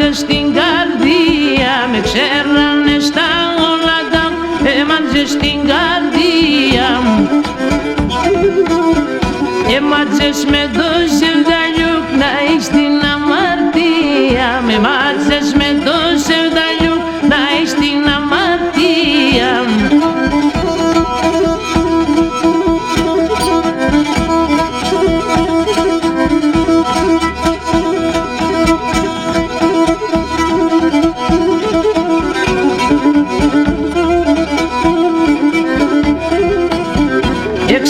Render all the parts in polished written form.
Έμαζες στην καρδία, με ξέρανε στα όλαντα. Έμαζες στην καρδία μου. Έμαζες με το σεβδαλιούκ να είσαι στην αμαρτία. Με μάζες με το σεβδαλιούκ να είσαι στην αμαρτία.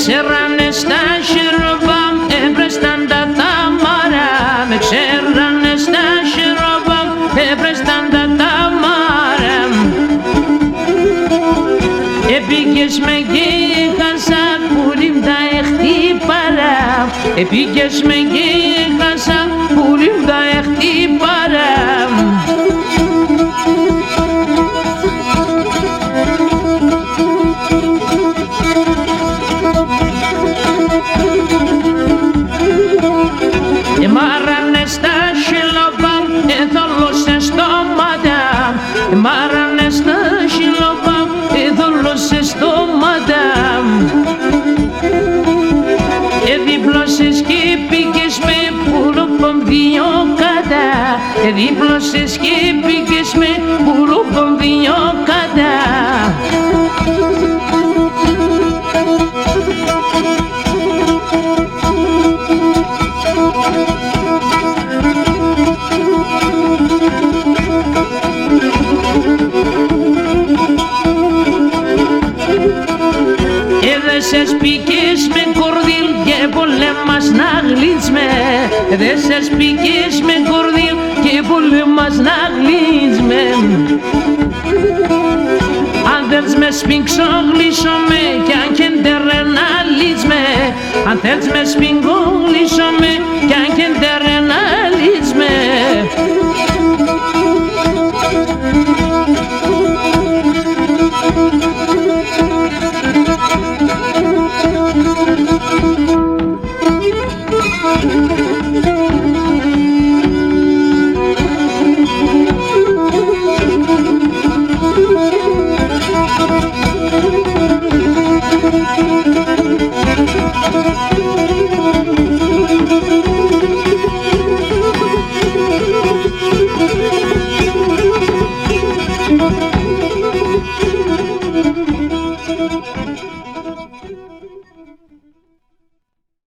Ξέρανε στα χειροβάμ, έβρεσταν τα ταμάρα. Με ξέρανε στα χειροβάμ, έβρεσταν τα ταμάρα. Επήγες με και χάσα, πουλίμ τα εχτύπαρα. Επήγες με και χάσα, πουλίμ τα εχτύπαρα. Μάρανε στα χιλοβάμ, εδόλωσε στόματα. Μάρανε στα χιλοβάμ, εδόλωσε στόματα. Εδίπλωσες και πήγες με πουλοπομβιό κατά. Εδίπλωσες και πήγες με πουλοπομβιό κατά. Δες πήγες με κορδίλ και πολέμας να γλύτσμε. Δες πήγες με κορδίλ και πολέμας να γλύτσμε. Αν θέλεις με σφίγγω γλύσομαι κι αν και ντερέ να λύσμε. Αν θέλεις με σφίγγω γλύσομαι κι αν και ντερέ